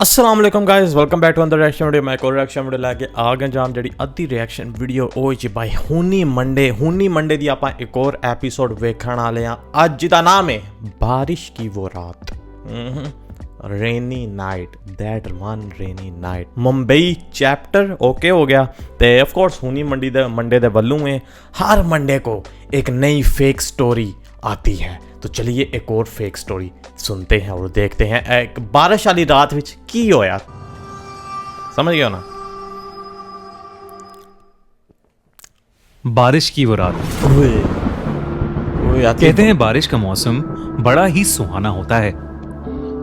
अस्सलाम वालेकुम guys, welcome back to अंदर रिएक्शन वीडियो। मैं कोई रिएक्शन वीडियो लैके आ गए जाम जी अद्धी रिएक्शन वीडियो ओ जी भाई हुनी मंडे दी आपां एक और एपीसोड वेखण वाले हां। अज दा नाम है बारिश की वो रात, rainy night, that one rainy night, Mumbai chapter okay हो गया। तो ऑफ कोर्स हुनी मंडे दे वल्लों में हर मंडे को एक नई फेक स्टोरी आती है। तो चलिए एक और फेक स्टोरी सुनते हैं और देखते हैं एक बारिश वाली रात विच की होया। समझ गए ना? बारिश की वो रात। कहते हैं बारिश का मौसम बड़ा ही सुहाना होता है,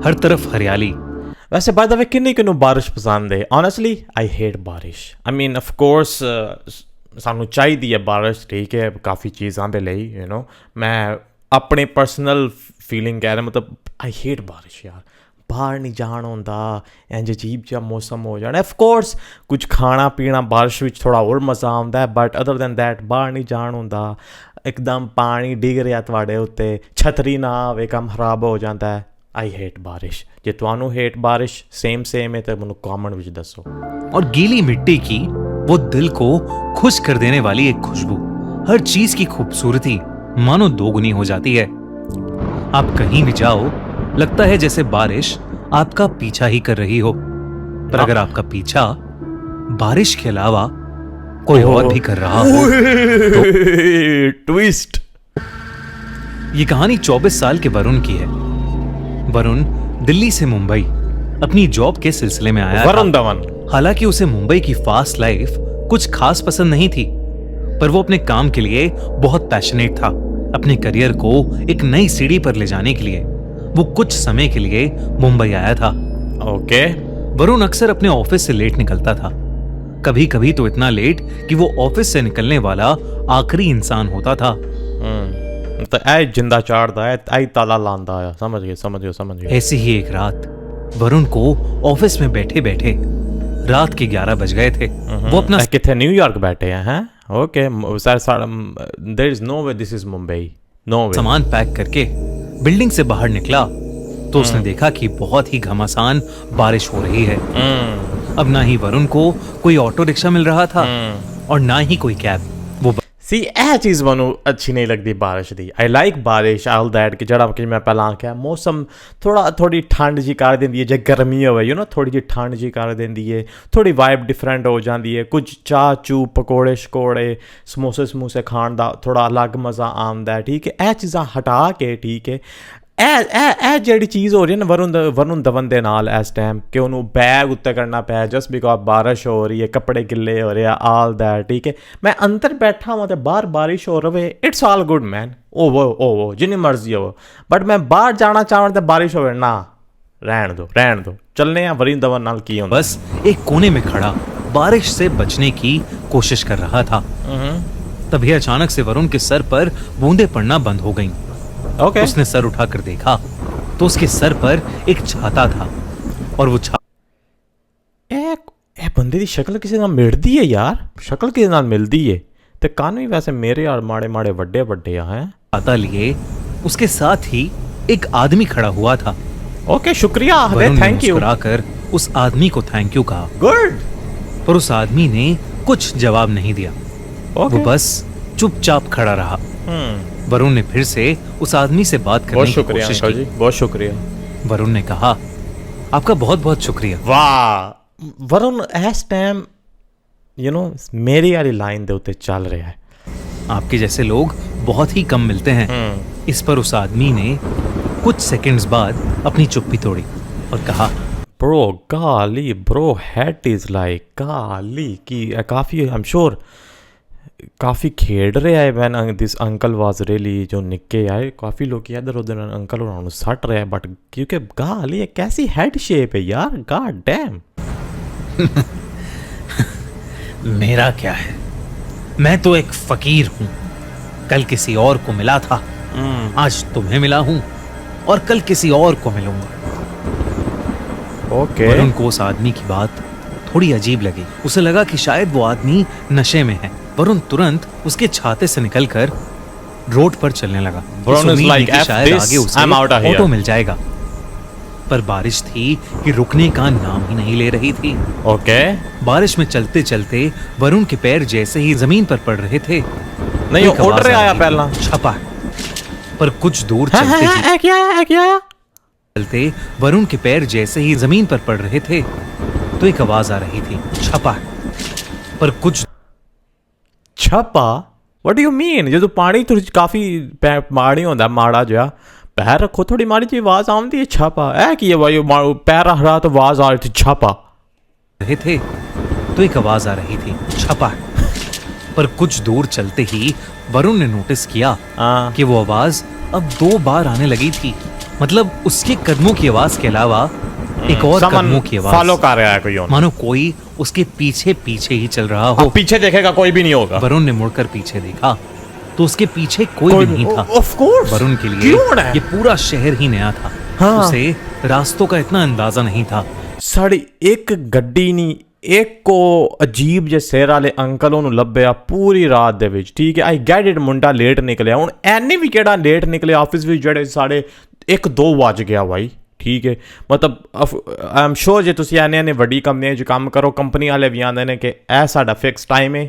हर तरफ हरियाली। वैसे बाय द वे किन्नू बारिश पसंद है? ऑनेस्टली आई हेट बारिश। आई मीन ऑफ कोर्स सानू चाहिए बारिश, ठीक है, काफ़ी चीज़ों के लिए यू नो। मैं अपने पर्सनल फीलिंग कह रहा, मतलब आई हेट बारिश यार। बाहर नहीं जान होंदा, इंज अजीब जा मौसम हो जाना। ऑफ कोर्स कुछ खाना पीना बारिश में थोड़ा और मज़ा आता है, बट अदर दैन दैट बाहर नहीं जान होंदा। एकदम पानी डिग रहा थोड़े उत्ते, छतरी ना आवे काम खराब हो जाता है। आई हेट बारिश। जे तुहानू हेट बारिश सेम है तो मैनू कॉमेंट विच दसो। और गीली मिट्टी की वो दिल को खुश कर देने वाली एक खुशबू, हर चीज की खूबसूरती मानो दोगुनी हो जाती है। आप कहीं भी जाओ, लगता है जैसे बारिश आपका पीछा ही कर रही हो। पर अगर आपका पीछा बारिश के अलावा कोई और भी कर रहा हो तो ट्विस्ट। ये कहानी 24 साल के वरुण की है। वरुण दिल्ली से मुंबई अपनी जॉब के सिलसिले में आया वरुण धवन। हालांकि उसे मुंबई की फास्ट लाइफ कुछ खास पसंद नहीं थी, पर वो अपने काम के लिए बहुत पैशनेट था। अपने करियर को एक नई सीढ़ी पर ले जाने के लिए वो कुछ समय के लिए मुंबई आया था। ओके। वरुण अक्सर अपने ऑफिस से लेट निकलता था, कभी कभी तो इतना लेट कि वो ऑफिस से निकलने वाला आखिरी इंसान होता था। तो ऐ जिंदा चाड़दा है, ऐ ताला लांदा है। समझ गए। ऐसी ही एक रात वरुण को ऑफिस में बैठे बैठे रात के 11 बज गए थे। वो अपना किथे न्यूयॉर्क बैठे हैं? Okay, there is no way this is Mumbai, no way. सामान पैक करके बिल्डिंग से बाहर निकला तो उसने देखा कि बहुत ही घमासान बारिश हो रही है। अब ना ही वरुण को कोई ऑटो रिक्शा मिल रहा था और ना ही कोई कैब। वो सी यह चीज़ मैनू अच्छी नहीं लगती बारिश दी। आई लाइक बारिश ऑल दैट कि जड़ा कि मैं पहला आख्या मौसम थोड़ी ठंड जी कर देंदी है। जे गर्मी हो यू नो, थोड़ी जी ठंड जी कर देंदी है, थोड़ी वाइब डिफरेंट हो जाती है। कुछ चाह चू पकौड़े शकौड़े समोसे खाण दा थोड़ा अलग मज़ा आंदा है, ठीक है। यह चीज़ां हटा के, ठीक है, ए जी चीज़ हो रही है ना वरुण धवन दे नाल इस टाइम कि उन्होंने बैग उत्ते करना पाया जस्ट बिकॉज बारिश हो रही है, कपड़े गिले हो रहे हैं, ऑल दैट, ठीक है। मैं अंदर बैठा हुआ तो बाहर बारिश हो रही है, इट्स ऑल गुड मैन। ओ वो जिन्नी मर्जी हो, बट मैं बाहर जाना चाहूँ तो बारिश हो ना, रहन दो चलने हैं वरुण धवन नाल की होंदा। बस एक कोने में खड़ा बारिश से बचने की कोशिश कर रहा था। तभी अचानक से वरुण के सर पर बूंदें पड़ना बंद हो गईं। Okay. उसने सर उठाकर देखा तो उसके सर पर एक छाता था और वो बंदे की शक्ल किसी नाल मिलती है यार। शक्ल किसी नाल मिलती है ते कान भी वैसे मेरे यार माड़े वड्डे हैं। छाता लिए उसके साथ ही एक आदमी खड़ा हुआ था। ओके, शुक्रिया, थैंक यू। मुस्कुराकर उस आदमी को थैंक यू कहा। गुड। पर उस आदमी ने कुछ जवाब नहीं दिया। Okay. वो बस चुपचाप खड़ा रहा। वरुण ने फिर से उस आदमी से बात करने की कोशिश की। बहुत शुक्रिया। वरुण ने कहा, आपका बहुत शुक्रिया। वाह, वरुण इस टाइम यू नो मेरी वाली लाइन दे उत्ते चल रहा है। आपके जैसे लोग बहुत ही कम मिलते हैं। इस पर उस आदमी ने कुछ सेकंड्स बाद अपनी चुप्पी तोड़ी और कहा, ब्रो हेट इज लाइक गाली की काफ़ी आई एम श्योर काफ़ी खेड रहे है। When this uncle was really जो निक्के आए, काफ़ी लोग इधर उधर अंकल और सट रहे हैं, बट क्योंकि गाली कैसी हेड शेप है यार, गॉड डैम। मेरा क्या है, मैं तो एक फकीर हूँ। कल किसी और को मिला था, आज तुम्हें मिला हूँ और कल किसी और को मिलूंगा। ओके। वरुण को उस आदमी की बात थोड़ी अजीब लगी। उसे लगा कि शायद वो आदमी नशे में है। वरुण तुरंत उसके छाते से निकलकर रोड पर चलने लगा। शायद आगे उसे ऑटो मिल जाएगा। पर बारिश थी कि रुकने का नाम ही नहीं ले रही थी। ओके बारिश में चलते चलते वरुण के पैर जैसे ही जमीन पर पड़ रहे थे, नहीं एक उड़ आवाज रहा आ आया रही पहला। थी, छपा। पर कुछ दूर चलते ही चलते वरुण के पैर जैसे ही जमीन पर पड़ रहे थे तो एक आवाज आ रही थी, छपा। पर कुछ छपा व्हाट डू यू मीन? जो पानी तो काफी माड़ी होंदा माड़ा जिहा, पैर रखो थोड़ी माड़ी जी आवाज आਉਂਦੀ है छपा। है कि भाई पैर रख रहा तो आवाज आ रही थी छपा। रहे थे तो एक आवाज आ रही थी, छपा। पर कुछ दूर चलते ही वरुण ने नोटिस किया हाँ। कि वो आवाज अब 2 बार आने लगी थी। मतलब उसके कदमों की आवाज के अलावा एक और कदमों की आवाज, फॉलो कर रहा है कोई और। मानो कोई उसके पीछे पीछे ही चल रहा हो। पीछे देखेगा कोई भी नहीं होगा। वरुण ने मुड़कर पीछे देखा तो उसके पीछे कोई भी नहीं था। ऑफ कोर्स वरुण के लिए ये पूरा शहर ही नया था। हाँ। उसे रास्तों का इतना अंदाजा नहीं था। साड़ी एक गड्डी नहीं, एक को अजीब जे सिर वाले अंकल ਉਹਨੂੰ ਲੱਭਿਆ ਪੂਰੀ ਰਾਤ ਦੇ ਵਿੱਚ। ਠੀਕ ਹੈ, ਆਈ ਗੈਟ ਇਟ, ਮੁੰਡਾ ਲੇਟ ਨਿਕਲਿਆ। ਹੁਣ ਐਨੇ ਵੀ ਕਿਹੜਾ ਲੇਟ ਨਿਕਲੇ ਆਫਿਸ ਵਿੱਚ, ਜਿਹੜੇ ਸਾਡੇ 1-2 ਵੱਜ ਗਿਆ ਬਾਈ। ਠੀਕ ਹੈ, ਮਤਲਬ ਆਈ ਐਮ ਸ਼ੋਰ ਜੇ ਤੁਸੀਂ ਐਨੇ ਵੱਡੀ ਕੰਪਨੀਆਂ 'ਚ ਕੰਮ ਕਰੋ, ਕੰਪਨੀ ਵਾਲੇ ਵੀ ਆਉਂਦੇ ਨੇ ਕਿ ਇਹ ਸਾਡਾ ਫਿਕਸ ਟਾਈਮ ਹੈ,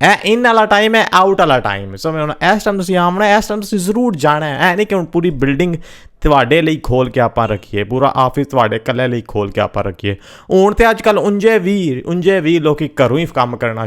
ਇਹ ਇਨ ਵਾਲਾ ਟਾਈਮ ਹੈ, ਆਊਟ ਵਾਲਾ ਟਾਈਮ ਹੈ। ਸੋ ਹੁਣ ਇਸ ਟਾਈਮ ਤੁਸੀਂ ਆਉਣਾ, ਇਸ ਟਾਈਮ ਤੁਸੀਂ ਜ਼ਰੂਰ ਜਾਣਾ ਹੈ। ਇਹ ਨਹੀਂ ਕਿ ਹੁਣ ਪੂਰੀ ਬਿਲਡਿੰਗ ਤੁਹਾਡੇ ਲਈ ਖੋਲ ਕੇ ਆਪਾਂ ਰੱਖੀਏ, ਪੂਰਾ ਆਫਿਸ ਤੁਹਾਡੇ ਇਕੱਲੇ ਲਈ ਖੋਲ ਕੇ ਆਪਾਂ ਰੱਖੀਏ। ਹੁਣ ਤੇ ਅੱਜ ਕੱਲ੍ਹ ਉਂਝੇ ਵੀ ਲੋਕੀ ਘਰੋਂ ਹੀ ਕੰਮ ਕਰਨਾ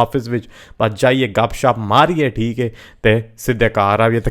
ਆਫਿਸ ਵਿੱਚ ਬਸ ਜਾਈਏ, ਗੱਪ ਸ਼ਪ ਮਾਰੀਏ, ਠੀਕ ਹੈ, ਅਤੇ ਸਿੱਧੇ ਘਰ ਆਈਏ ਅਤੇ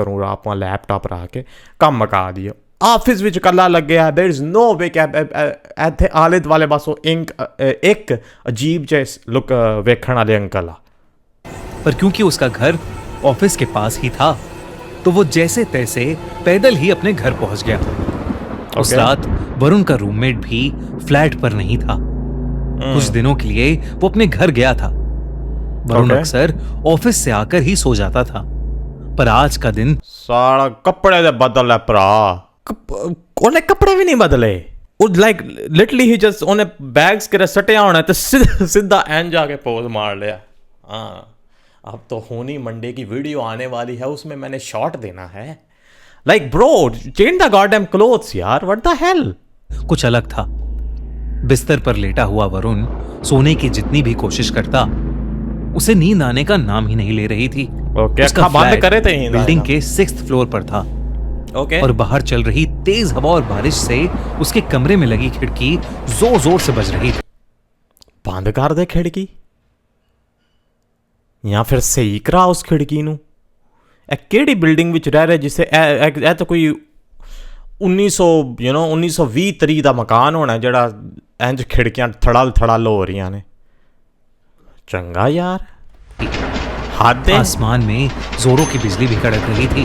ਘਰੋਂ ਆਪਾਂ ਲੈਪਟਾਪ ਰੱਖ ਕੇ ਕੰਮ ਮੁਕਾ ਦਈਏ। ਆਫਿਸ ਵਿੱਚ ਇਕੱਲਾ ਲੱਗਿਆ, ਦੇਰ ਇਜ਼ ਨੋ ਵੇ ਕਿ ਇੱਥੇ ਆਲੇ ਦੁਆਲੇ ਪਾਸੋਂ ਇੱਕ ਅਜੀਬ ਜਿਹੇ ਲੁੱਕ ਵੇਖਣ ਵਾਲੇ ਅੰਕਲ ਆ। पर क्योंकि उसका घर ऑफिस के पास ही था तो वो जैसे तैसे पैदल ही अपने घर पहुंच गया। उस रात वरुण का रूममेट भी फ्लैट पर नहीं था। कुछ दिनों के लिए वो अपने घर गया था। वरुण अक्सर ऑफिस से आकर ही सो जाता था, पर आज का दिन सारा कपड़े दे बदल है भरा। ਉਹਨੇ ਕੱਪੜੇ ਵੀ ਨਹੀਂ ਬਦਲੇ। ਉਹ ਲਾਈਕ ਲਿਟਰਲੀ ਹੀ ਜਸਟ ਉਹਨੇ ਬੈਗਸ ਕਿਰੇ ਸਟਿਆ ਹੋਣਾ ਤੇ ਸਿੱਧਾ ਐਨ ਜਾ ਕੇ ਪੋਜ਼ ਮਾਰ ਲਿਆ। हाँ, अब तो होनी मंडे की वीडियो आने वाली है, उसमें मैंने शॉट देना है। Like bro, change the goddamn clothes यार, व्हाट द हेल। कुछ अलग था। बिस्तर पर लेटा हुआ वरुण सोने की जितनी भी कोशिश करता, उसे नींद आने का नाम ही नहीं ले रही थी। उसका बंद करे थे बिल्डिंग के 6th फ्लोर पर था। और बाहर चल रही तेज हवा और बारिश से उसके कमरे में लगी खिड़की जोर जोर से बज रही थी। बंद कर दे खिड़की या फिर सही करा उस खिड़की ਨੂੰ। ਇਹ ਕਿਹੜੀ ਬਿਲਡਿੰਗ ਵਿੱਚ ਰਹਿ ਰਿਹਾ ਜਿਸੇ ਇਹ ਤਾਂ ਕੋਈ 1920 ਦਾ ਮਕਾਨ ਹੋਣਾ ਜਿਹੜਾ ਇੰਜ ਖਿੜਕੀਆਂ ਥੜਲ ਹੋ ਰਹੀਆਂ ਨੇ। ਚੰਗਾ यार, हद है। आसमान में जोरों की बिजली भी कड़क रही थी।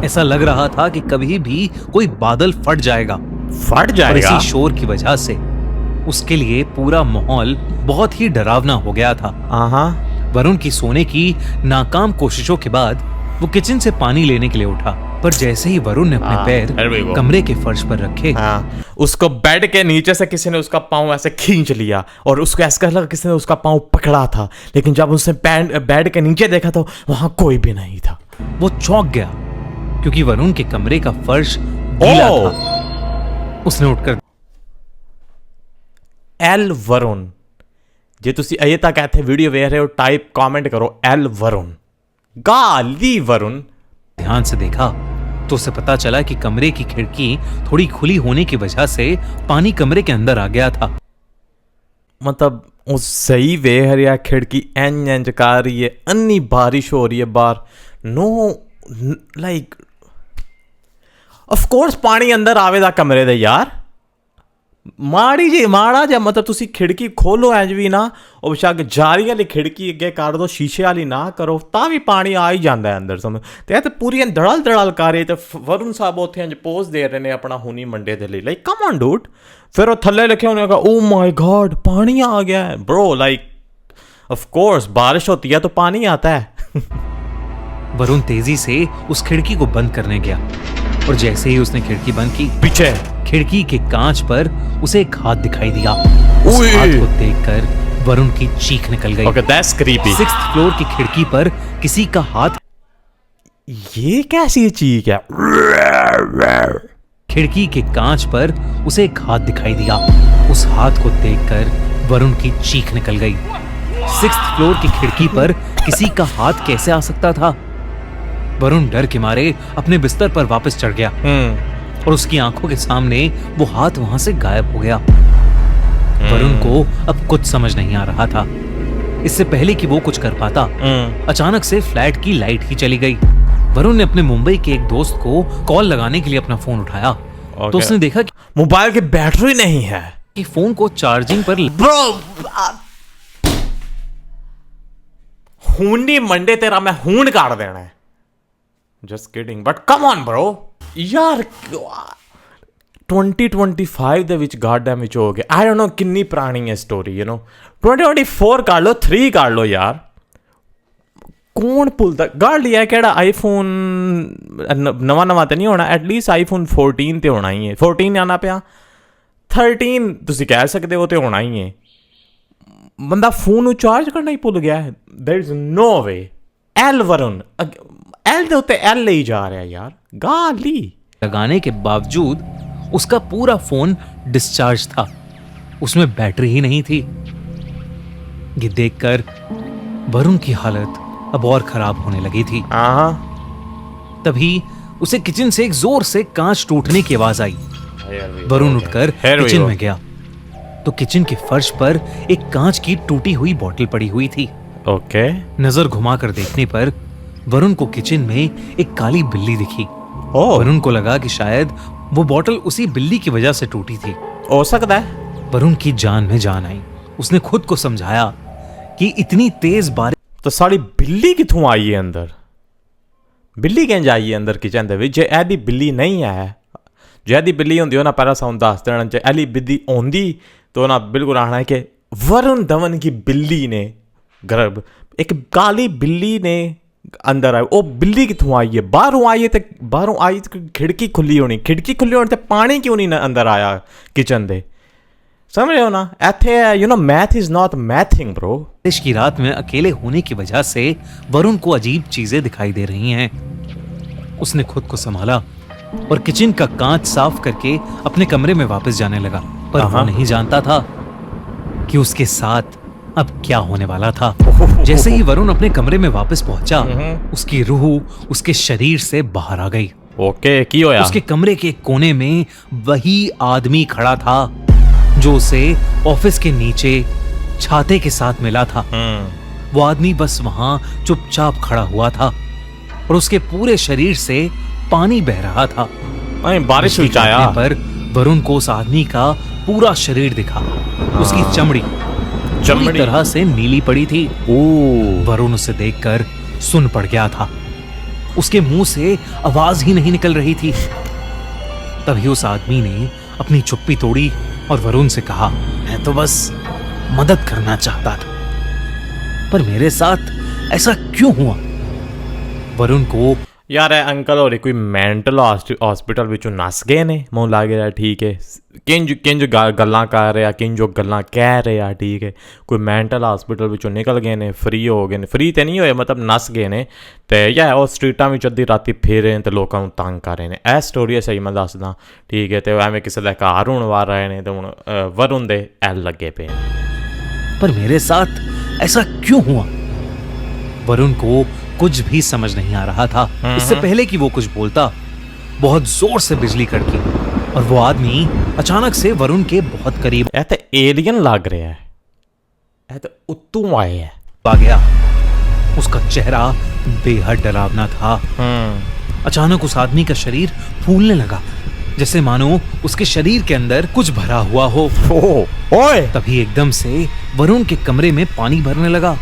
ऐसा लग रहा था कि कभी भी कोई बादल फट जाएगा। और इसी शोर की वजह से उसके लिए पूरा माहौल बहुत ही डरावना हो गया था। वरुण की सोने की नाकाम कोशिशों के बाद वो किचन से पानी लेने के लिए उठा, पर जैसे ही वरुण ने अपने पैर कमरे के फर्श पर रखे, उसको बेड के नीचे से किसी ने उसका पाँव ऐसे खींच लिया और उसको ऐसा लगा किसी ने उसका पाँव पकड़ा था। लेकिन जब उसने बेड के नीचे देखा तो वहां कोई भी नहीं था। वो चौंक गया क्योंकि वरुण के कमरे का फर्श गीला था। उसने उठकर एल वरुण, जे तुसी अजे तक इत्थे वीडियो वेख रहे हो, टाइप कमेंट करो एल वरुण, गाली वरुण। ध्यान से देखा तो उसे पता चला कि कमरे की खिड़की थोड़ी खुली होने की वजह से पानी कमरे के अंदर आ गया था। मतलब वो सही वेख रहा, खिड़की इंज कर रही है, अन्नी बारिश हो रही है बाहर। नो लाइक ऑफ कोर्स पानी अंदर आवेगा कमरे दे यार। माड़ा जा मतलब तुसी खिड़की खोलो इंज भी ना, और बेशक जारी वाली खिड़की अगे कर दो, शीशे वाली ना करो, ता भी पानी आ ही जाता है अंदर। समझ तो पूरी दड़ल कर रहे। तो वरुण साहब उत्थे इंज पोज दे रहे हैं अपना हुनी मंडे के लिए, लाइक कम ऑन डूड। फिर वो थल्ले लिखे होने का, ओ माय गॉड पानी आ गया है ब्रो। लाइक ऑफ कोर्स बारिश होती है तो पानी आता है। वरुण तेजी से उस खिड़की को बंद करने गया और जैसे ही उसने खिड़की बंद की, पीछे खिड़की के कांच पर उसे एक हाथ दिखाई दिया। उस हाथ को देखकर वरुण की चीख निकल गई। Okay, that's creepy. 6th floor की खिड़की पर किसी का हाथ। ये कैसी चीज है? खिड़की के कांच पर उसे एक हाथ दिखाई दिया। उस हाथ को देखकर वरुण की चीख निकल गई। 6th फ्लोर की खिड़की पर किसी का हाथ कैसे आ सकता था? वरुण डर के मारे अपने बिस्तर पर वापस चढ़ गया और उसकी आंखों के सामने वो हाथ वहां से गायब हो गया। वरुण को अब कुछ समझ नहीं आ रहा था। इससे पहले कि वो कुछ कर पाता, अचानक से फ्लैट की लाइट ही चली गई। वरुण ने अपने मुंबई के एक दोस्त को कॉल लगाने के लिए अपना फोन उठाया तो उसने देखा कि मोबाइल की बैटरी नहीं है कि फोन को चार्जिंग पर खूनी मंडे तेरा मैं खून काट देना है। Just kidding but come on bro यार 2025 ਦੇ ਵਿੱਚ ਗਾਰਡਨ ਵਿੱਚ ਹੋ ਗਿਆ। ਆਈ ਡੋਨਟ ਨੋ ਕਿੰਨੀ ਪੁਰਾਣੀ ਹੈ ਸਟੋਰੀ 2024 ਕਰ ਲਓ 3 ਕਰ ਲਓ ਯਾਰ। ਕੌਣ ਭੁੱਲਦਾ ਗਾੜ ਲਿਆ ਕਿਹੜਾ ਆਈਫੋਨ ਨਵਾਂ ਤੇ ਨਹੀਂ ਹੋਣਾ ਐਟਲੀਸਟ ਆਈਫੋਨ 14 ਤੇ ਹੋਣਾ ਹੀ ਹੈ। 14 ਆਣਾ ਪਿਆ 13 ਤੁਸੀਂ ਕਹਿ ਸਕਦੇ ਹੋ ਤੇ ਹੋਣਾ ਹੀ ਹੈ। ਬੰਦਾ ਫੋਨ ਨੂੰ ਚਾਰਜ ਕਰਨਾ ਹੀ ਭੁੱਲ ਗਿਆ ਹੈ। There is no way. L Varun L ਦੇ ਉੱਤੇ एल ਲਈ ਜਾ ਰਿਹਾ यार गाली लगाने के बावजूद उसका पूरा फोन डिस्चार्ज था। उसमें बैटरी ही नहीं थी। ये देखकर वरुण की हालत अब और खराब होने लगी थी। तभी उसे किचन से एक जोर से कांच टूटने की आवाज आई। वरुण उठकर किचन में गया तो किचन के फर्श पर एक कांच की टूटी हुई बोतल पड़ी हुई थी। ओके नजर घुमाकर देखने पर वरुण को किचन में एक काली बिल्ली दिखी। वरुण को लगा कि शायद वो बोतल उसी बिल्ली की वजह से टूटी थी। हो सकता है। वरुण की जान में जान आई। उसने खुद को समझाया कि इतनी तेज बारिश तो साड़ी बिल्ली किथों आई है अंदर? बिल्ली किंज आई है अंदर किचन दे विच? जे एदी बिल्ली नहीं है, जे एदी बिल्ली होंदी ना पहला साउंड दस देना। जे एली बिल्ली होंदी तो ना बिल्कुल आना है कि वरुण धवन की बिल्ली ने गर्भ एक काली बिल्ली ने अंदर आए। वो बिल्ली कितों आई है? बाहरों आई है तो बाहरों आई तो खिड़की खुली होनी। खिड़की खुली होनी तो पानी क्यों नहीं अंदर आया किचन दे? समझ रहे हो ना? ऐथे math is not mathing bro. की रात में अकेले होने की वजह से वरुण को अजीब चीजें दिखाई दे रही हैं। उसने खुद को संभाला और किचन का कांच साफ करके अपने कमरे में वापस जाने लगा। पर वो नहीं जानता था कि उसके साथ अब क्या होने वाला था। जैसे ही वरुण अपने कमरे में वापस पहुंचा, उसकी रूह उसके शरीर से बाहर आ गई। ओके की होया? उसके कमरे के कोने में वही आदमी खड़ा था जो उसे ऑफिस के नीचे छाते के साथ मिला था। वो आदमी बस वहां चुपचाप खड़ा हुआ था और उसके पूरे शरीर से पानी बह रहा था। बारिश हुई पर वरुण को उस आदमी का पूरा शरीर दिखा। उसकी चमड़ी पूरी तरह से नीली पड़ी थी। वरुण उसे देखकर सुन पड़ गया था। उसके मुंह से आवाज ही नहीं निकल रही थी। तभी उस आदमी ने अपनी चुप्पी तोड़ी और वरुण से कहा, मैं तो बस मदद करना चाहता था, पर मेरे साथ ऐसा क्यों हुआ? वरुण को यार अंकल और कोई मैंटल हॉस्पिटल विचों नस गए ने मूँ लग रहा ठीक है। किंज गल्लां कर रहा किंजो गल्लां कह रहा ठीक है। कोई मैंटल हॉस्पिटल विचों निकल गए ने, फ्री हो गए ने। फ्री तो नहीं होए मतलब नस गए ने ते या वो स्ट्रीटां विच अद्धी राती फिर रहे ते लोकां नूं तंग कर रहे ने। ए स्टोरी सही मैं दसदा ठीक है। तो एवें किसी दा घर होण वार रहे ने ते हुण वरुण दे एल लगे पे। पर मेरे साथ ऐसा क्यों हुआ? वरुण को कुछ भी समझ नहीं आ रहा था। इससे पहले कि वो कुछ बोलता, बहुत जोर से बिजली कड़की और वो आदमी अचानक से वरुण के बहुत करीब ए तो एलियन लग रहा है। ए तो उत्तों आए है आ गया। उसका चेहरा बेहद डरावना था। अचानक उस आदमी का शरीर फूलने लगा, जैसे मानो उसके शरीर के अंदर कुछ भरा हुआ हो। ओए! तभी एकदम से वरुण के कमरे में पानी भरने लगा।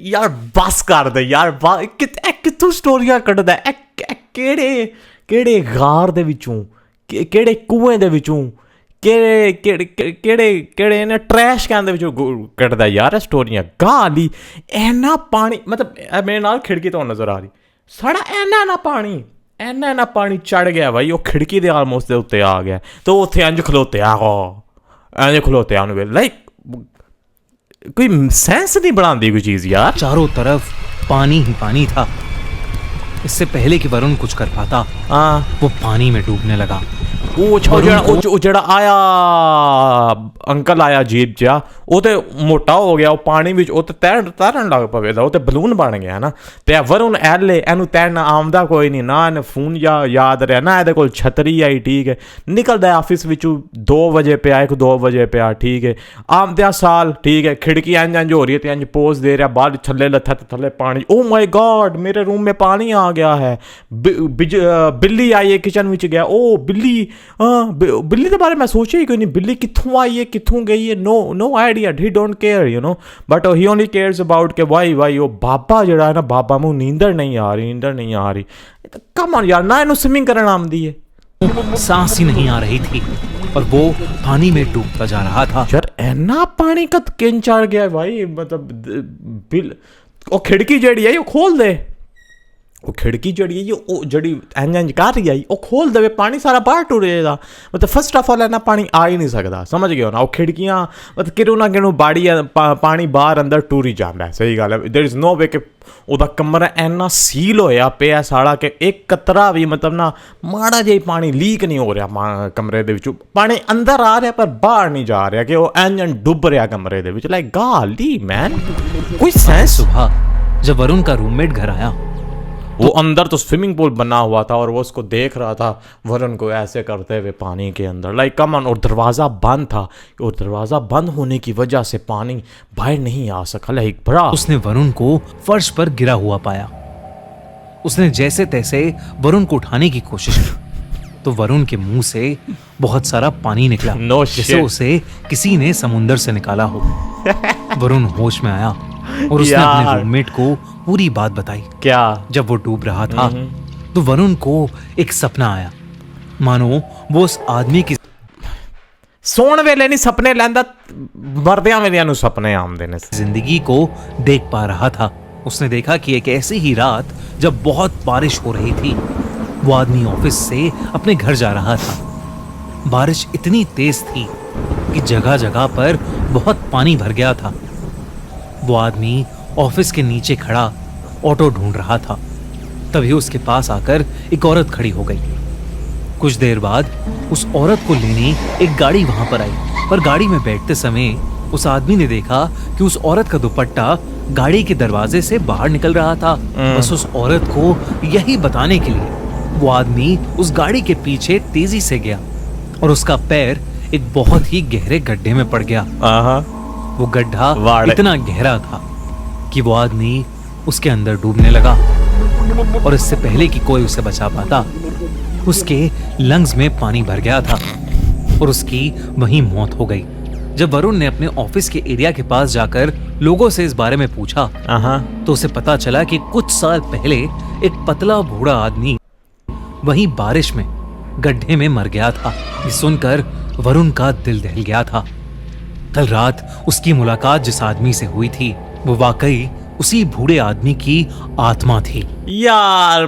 यार बस कर दे यार। कितों स्टोरियां कढ़दा है? केड़े गार दे विचों, केड़े कुएं दे विचों, केड़े ने ट्रैश कैन दे विचों कढ़दा यार स्टोरियां। गाली ऐना पानी मतलब मेरे नाल खिड़की तो नजर आ रही साड़ा ऐना पानी चढ़ गया भाई। वो खिड़की दे आलमोस्ट दे उत्ते आ गया तो उत्थे इंज खलोते आ लाइक कोई सेंस नहीं बनाती कोई चीज़ यार। चारों तरफ पानी ही पानी था। इससे पहले कि वरुण कुछ कर पाता, हाँ, वो पानी में डूबने लगा। ਉਹ ਜਿਹੜਾ ਆਇਆ ਅੰਕਲ ਆਇਆ ਜੀਪ ਜਿਹਾ, ਉਹ ਤੇ ਮੋਟਾ ਹੋ ਗਿਆ, ਉਹ ਪਾਣੀ ਵਿੱਚ ਉਹ ਤੇ ਤੈਰਨ ਲੱਗ ਪਵੇਦਾ, ਉਹ ਤੇ ਬਲੂਨ ਬਣ ਗਿਆ ਨਾ। ਤੇ ਵਰੁਣ ਐਲੇ ਇਹਨੂੰ ਤੈਰਨਾ ਆਉਂਦਾ ਕੋਈ ਨਹੀਂ, ਨਾ ਇਹਨੇ ਫੋਨ ਯਾਦ ਰਿਹਾ, ਨਾ ਇਹਦੇ ਕੋਲ ਛਤਰੀ ਆਈ। ਠੀਕ ਹੈ, ਨਿਕਲਦਾ ਆਫਿਸ ਵਿੱਚੋਂ 2 ਵਜੇ ਪਿਆ, 1-2 ਵਜੇ ਪਿਆ। ਠੀਕ ਹੈ, ਆਮਦਿਆਂ ਸਾਲ ਠੀਕ ਹੈ, ਖਿੜਕੀ ਇੰਜ ਹੋ ਰਹੀ ਹੈ ਤੇ ਇੰਜ ਪੋਜ਼ ਦੇ ਰਿਹਾ, ਬਾਹਰ ਥੱਲੇ ਲੱਥਾ ਤੇ ਥੱਲੇ ਪਾਣੀ। ਓ ਮਾਈ ਗॉड, मेरे रूम में पानी आ गया है। बिल्ली आई है किचन ਵਿੱਚ ਗਿਆ। ओ बिल्ली, बिल्ली के बारे में सोचा ही कोई नहीं, बिल्ली कितों आई है कितों गई है, no idea, he don't care you know, but he only cares about के वाई वो बाबा जड़ा है ना, बाबा मुँह नींदर नहीं आ रही। कम ऑन यार, ना इन्हों स्विमिंग करना आमदी है। सांस ही नहीं आ रही थी और वो पानी में डूबता जा रहा था। यार इन्ना पानी का किन चढ़ गया भाई, मतलब ਉਹ खिड़की जड़ी है वो खोल दे, वो खिड़की जड़ी है वो जड़ी इंज कर रही आई, वो खोल दे, पानी सारा बाहर टुर जाएगा। मतलब फर्स्ट ऑफ ऑल है ना, पानी आ ही नहीं सकता, समझ गए हो ना। वो खिड़कियाँ मतलब किरों ना किरों बाड़ी पानी बाहर अंदर टुर ही जाता है। सही गल है, देयर इज़ नो वे कि ਉਹਦਾ ਕਮਰਾ ਇੰਨਾ ਸੀਲ ਹੋਇਆ ਪਿਆ ਸਾਰਾ ਕਿ ਇੱਕ ਕਤਰਾ ਵੀ ਮਤਲਬ ਨਾ ਮਾੜਾ ਜਿਹਾ ਪਾਣੀ ਲੀਕ ਨਹੀਂ ਹੋ ਰਿਹਾ ਕਮਰੇ ਦੇ ਵਿੱਚੋਂ। ਪਾਣੀ ਅੰਦਰ ਆ ਰਿਹਾ ਪਰ ਬਾਹਰ ਨਹੀਂ ਜਾ ਰਿਹਾ, ਕਿ ਉਹ ਇੰਜ ਡੁੱਬ ਰਿਹਾ ਕਮਰੇ ਦੇ ਵਿੱਚ। ਲਾਈਕ ਗਾਲੀ मैन, कोई सेंस। सुबह जब वरुण का रूममेट घर आया, वो अंदर तो स्विमिंग पूल बना हुआ था और वो उसको देख रहा था वरुण को ऐसे करते हुए पानी के अंदर। लाइक कम ऑन, और दरवाज़ा बंद था, और दरवाज़ा बंद होने की वजह से पानी बाहर नहीं आ सका। लाइक बड़ा उसने वरुण को फर्श पर गिरा हुआ पाया। उसने जैसे तैसे वरुण को उठाने की कोशिश की तो वरुण के मुंह से बहुत सारा पानी निकला, No जैसे shit. उसे किसी ने समुंदर से निकाला हो। वरुण होश में आया और उसने अपने यार। रूममेट को पूरी बात बताई। क्या जब वो डूब रहा था तो वरुण को एक सपना आया, मानो वो उस आदमी की ਸੌਣ ਵੇਲੇ ਨਹੀਂ ਸਪਨੇ ਲੈਂਦਾ, ਮਰਦਿਆਂ ਵੇਲਿਆਂ ਨੂੰ ਸਪਨੇ ਆਉਂਦੇ ਨੇ। जिंदगी को देख पा रहा था। उसने देखा कि एक ऐसी ही रात जब बहुत बारिश हो रही थी, वो आदमी ऑफिस से अपने घर जा रहा था। बारिश इतनी तेज थी कि जगह जगह पर बहुत पानी भर गया था। वो आदमी ऑफिस के नीचे खड़ा ऑटो ढूंढ रहा था। तभी उसके पास आकर एक औरत खड़ी हो गई। कुछ देर बाद उस औरत को लेने एक गाड़ी वहां पर आई, पर गाड़ी में बैठते समय उस आदमी ने देखा कि उस औरत का दुपट्टा गाड़ी के दरवाजे से बाहर निकल रहा था। बस उस औरत को यही बताने के लिए वो आदमी उस गाड़ी के पीछे तेजी से गया और उसका पैर एक बहुत ही गहरे गड्ढे में पड़ गया। वो गड्ढा इतना गहरा था कि वो आदमी उसके अंदर डूबने लगा, और इससे पहले कि कोई उसे बचा पाता, उसके लंग्स में पानी भर गया था और उसकी वहीं मौत हो गई। जब वरुण ने अपने ऑफिस के एरिया के पास जाकर लोगों से इस बारे में पूछा तो उसे पता चला कि कुछ साल पहले एक पतला बूढ़ा आदमी वहीं बारिश में गड्ढे में मर गया था। ये सुनकर वरुण का दिल दहल गया था। कल रात उसकी मुलाकात जिस आदमी से हुई थी वो वाकई उसी बूढ़े आदमी की आत्मा थी। यार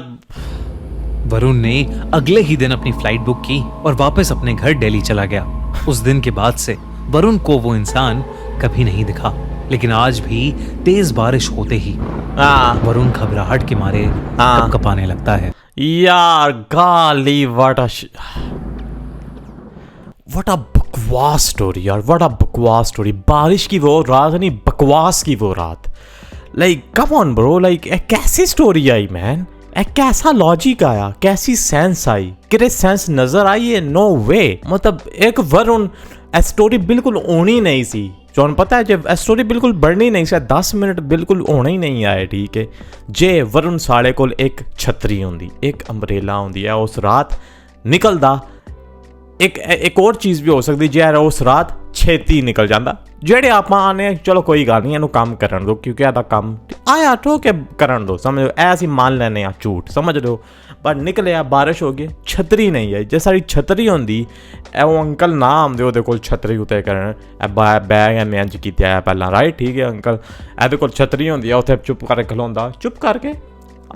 वरुण ने अगले ही दिन अपनी फ्लाइट बुक की और वापस अपने घर दिल्ली चला गया। उस दिन के बाद से वरुण को वो इंसान कभी नहीं दिखा, लेकिन आज भी तेज बारिश होते ही वरुण घबराहट के मारे कपकपाने लगता है। यार गाली, व्हाट अ बकवास स्टोरी यार, व्हाट अ बकवास स्टोरी। बारिश की वो रात नहीं, बकवास की वो रात। Like come on bro, like कैसी स्टोरी आई मैन, कैसा लॉजिक आया, कैसी सेंस आई, किरे सेंस नजर आई है? नो वे। मतलब एक वरुण स्टोरी बिल्कुल होनी नहीं सी। जो पता है जब स्टोरी बिल्कुल बढ़नी नहीं सी, 10 मिनट बिल्कुल होना ही नहीं आए। ठीक है, जे वरुण साढ़े कोल एक छतरी होंदी, एक अंबरेला होंदी है, उस रात निकलदा। एक और चीज़ भी हो सकती जे यार उस रात छेती निकल जाता। ਜਿਹੜੇ ਆਪਾਂ ਆਨੇ ਚਲੋ ਕੋਈ ਗੱਲ ਨਹੀਂ, ਇਹਨੂੰ ਕੰਮ ਕਰਨ ਦਿਓ ਕਿਉਂਕਿ ਇਹਦਾ ਕੰਮ ਆਇਆ ਠੋਕ ਕੇ ਕਰਨ ਦਿਓ, ਸਮਝੋ ਐ ਅਸੀਂ ਮੰਨ ਲੈਨੇ ਆ ਝੂਠ, ਸਮਝ ਲਓ। ਪਰ ਨਿਕਲਿਆ ਬਾਰਿਸ਼ ਹੋ ਗਈ, ਛਤਰੀ ਨਹੀਂ ਆਈ। ਜੇ ਸਾਡੀ ਛਤਰੀ ਹੁੰਦੀ, ਉਹ ਅੰਕਲ ਨਾ ਆਉਂਦੇ ਉਹਦੇ ਕੋਲ ਛਤਰੀ ਉਤੇ ਕਰਨ, ਬੈਗ ਐਵੇਂ ਇੰਜ ਕੀਤਾ ਪਹਿਲਾਂ, ਰਾਈਟ? ਠੀਕ ਹੈ ਅੰਕਲ, ਇਹਦੇ ਕੋਲ ਛਤਰੀ ਹੁੰਦੀ ਆ, ਉੱਥੇ ਚੁੱਪ ਕਰਕੇ ਖਲੋਂਦਾ, ਚੁੱਪ ਕਰਕੇ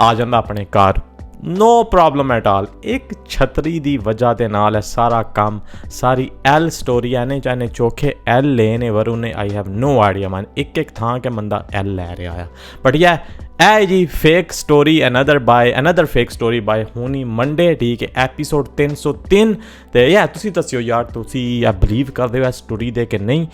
ਆ ਜਾਂਦਾ ਆਪਣੇ ਘਰ, नो प्रॉब्लम एट ऑल। एक छतरी दी वजह दे नाल है सारा काम, सारी एल स्टोरी एने चाहे चोखे एल लेने वरू ने I have no idea man, एक एक थां के बंदा एल लै रहा है। बट या ए जी fake story another fake story by होनी मंडे, ठीक है, एपीसोड 303। तो या तुसी दस्सियो यार, तुसी बिलीव करदे हो इस स्टोरी दे कि नहीं?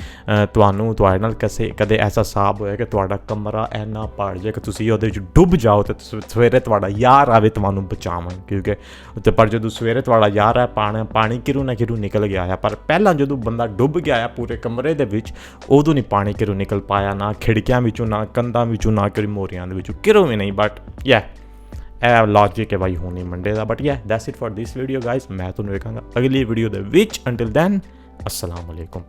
तुहानू तुहाडे नाल कदे ऐसा साहब होया कि तुहाडा कमरा इन्ना भर जाए कि तुसी ओहदे च डुब जाओ ते सवेरे तुहाडा यार आवे तुहानू बचावन? क्योंकि पर जदों सवेरे तुहाडा यार है पानी किरू ना किरू निकल गया है, पर पहला जदों बंदा डुब गया है पूरे कमरे दे विच, उदों नहीं पानी किरू निकल पाया, ना खिड़कियां विचों, ना कंधां विचों, ना कोई मोरियां दे विचों, किरों भी नहीं। बट या लॉजिक है भाई होनी मंडे दा। बट या that's it for this video guys. मैं तुहानू वेखांगा अगली वीडियो दे विच। अंटिल दैन अस्सलाम वालेकुम।